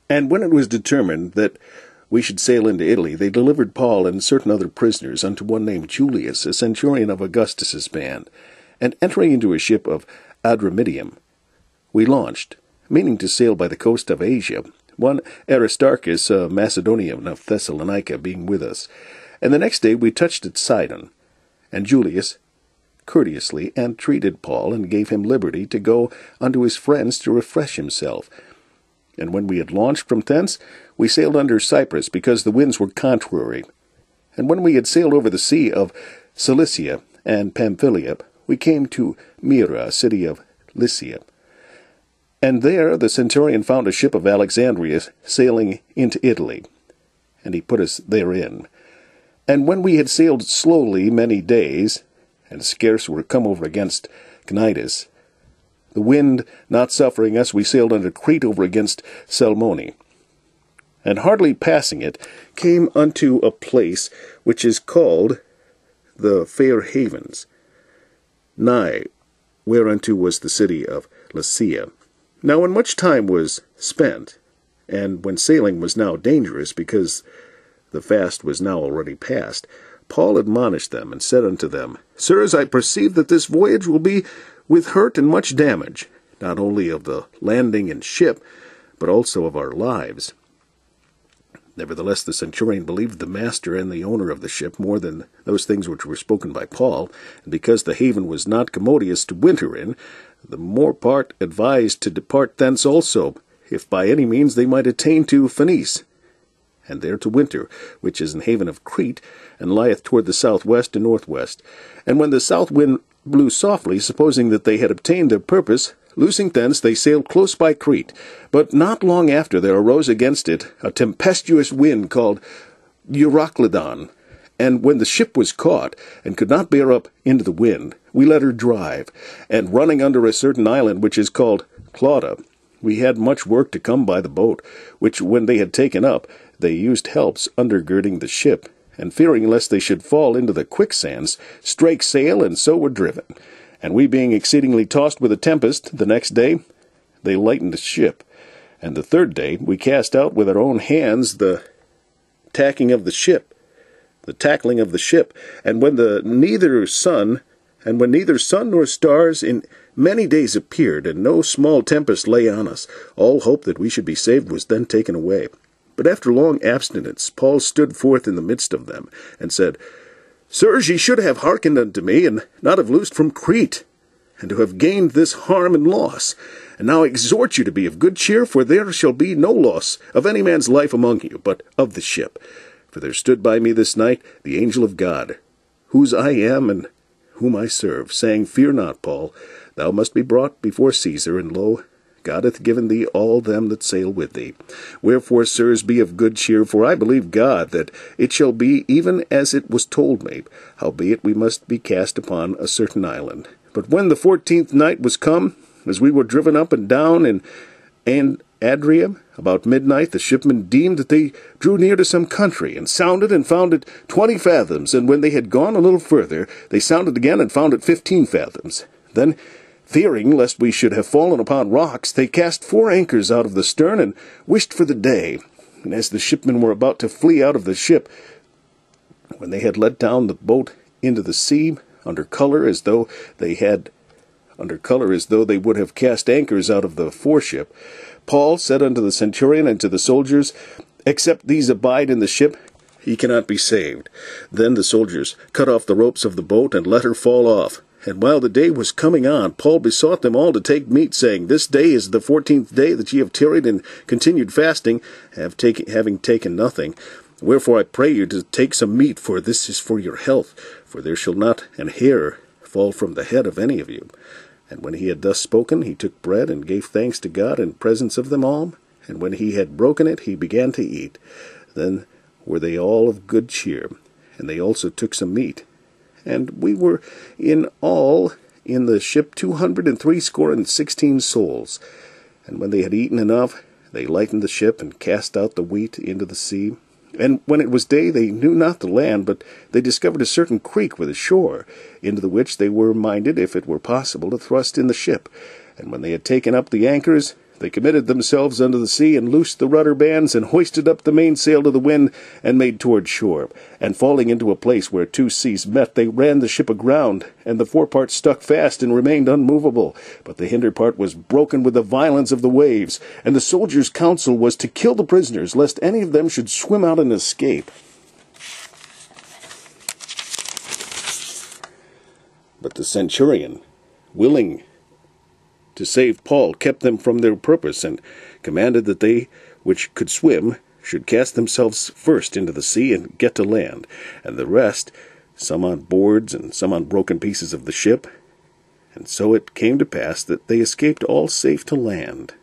And when it was determined that we should sail into Italy, they delivered Paul and certain other prisoners unto one named Julius, a centurion of Augustus's band. And entering into a ship of Adramyttium, we launched, meaning to sail by the coast of Asia, one Aristarchus, a Macedonian of Thessalonica, being with us. And the next day we touched at Sidon, and Julius courteously entreated Paul, and gave him liberty to go unto his friends to refresh himself. And when we had launched from thence, we sailed under Cyprus, because the winds were contrary. And when we had sailed over the sea of Cilicia and Pamphylia, we came to Myra, a city of Lycia. And there the centurion found a ship of Alexandria sailing into Italy, and he put us therein. And when we had sailed slowly many days, and scarce were come over against Cnidus, the wind not suffering us, we sailed under Crete over against Salmone. And hardly passing it, came unto a place which is called the Fair Havens, nigh whereunto was the city of Lycia. Now when much time was spent, and when sailing was now dangerous, because the fast was now already past, Paul admonished them, and said unto them, Sirs, I perceive that this voyage will be with hurt and much damage, not only of the landing and ship, but also of our lives. Nevertheless the centurion believed the master and the owner of the ship more than those things which were spoken by Paul, and because the haven was not commodious to winter in, the more part advised to depart thence also, if by any means they might attain to Phoenice, and there to winter, which is an haven of Crete, and lieth toward the southwest and northwest. And when the south wind blew softly, supposing that they had obtained their purpose, loosing thence, they sailed close by Crete. But not long after there arose against it a tempestuous wind called Euroclydon. And when the ship was caught, and could not bear up into the wind, we let her drive. And running under a certain island which is called Clauda, we had much work to come by the boat, which when they had taken up, they used helps undergirding the ship, and fearing lest they should fall into the quicksands, strake sail, and so were driven. And we being exceedingly tossed with a tempest, the next day they lightened the ship. And the third day we cast out with our own hands the tackling of the ship. And when neither sun nor stars in many days appeared, and no small tempest lay on us, all hope that we should be saved was then taken away. But after long abstinence, Paul stood forth in the midst of them, and said, Sirs, ye should have hearkened unto me, and not have loosed from Crete, and to have gained this harm and loss. And now I exhort you to be of good cheer, for there shall be no loss of any man's life among you, but of the ship. For there stood by me this night the angel of God, whose I am and whom I serve, saying, Fear not, Paul, thou must be brought before Caesar, and lo, God hath given thee all them that sail with thee. Wherefore, sirs, be of good cheer, for I believe God that it shall be even as it was told me. Howbeit we must be cast upon a certain island. But when the 14th night was come, as we were driven up and down in Adramyttium, about midnight, the shipmen deemed that they drew near to some country, and sounded, and found it 20 fathoms. And when they had gone a little further, they sounded again, and found it 15 fathoms. Then, fearing lest we should have fallen upon rocks, they cast 4 anchors out of the stern, and wished for the day. And as the shipmen were about to flee out of the ship, when they had let down the boat into the sea, under color as though they would have cast anchors out of the foreship, Paul said unto the centurion and to the soldiers, Except these abide in the ship, ye cannot be saved. Then the soldiers cut off the ropes of the boat, and let her fall off. And while the day was coming on, Paul besought them all to take meat, saying, This day is the 14th day that ye have tarried and continued fasting, having taken nothing. Wherefore I pray you to take some meat, for this is for your health. For there shall not an hair fall from the head of any of you. And when he had thus spoken, he took bread, and gave thanks to God in presence of them all. And when he had broken it, he began to eat. Then were they all of good cheer, and they also took some meat. And we were in all in the ship 260 souls. And when they had eaten enough, they lightened the ship, and cast out the wheat into the sea. And when it was day, they knew not the land, but they discovered a certain creek with a shore, into the which they were minded, if it were possible, to thrust in the ship. And when they had taken up the anchors, They committed themselves unto the sea, and loosed the rudder bands, and hoisted up the mainsail to the wind, and made toward shore. And falling into a place where two seas met, they ran the ship aground, and the forepart stuck fast, and remained unmovable. But the hinder part was broken with the violence of the waves. And the soldiers' counsel was to kill the prisoners, lest any of them should swim out and escape. But the centurion, willing to save Paul, kept them from their purpose, and commanded that they which could swim should cast themselves first into the sea and get to land, and the rest, some on boards and some on broken pieces of the ship. And so it came to pass that they escaped all safe to land.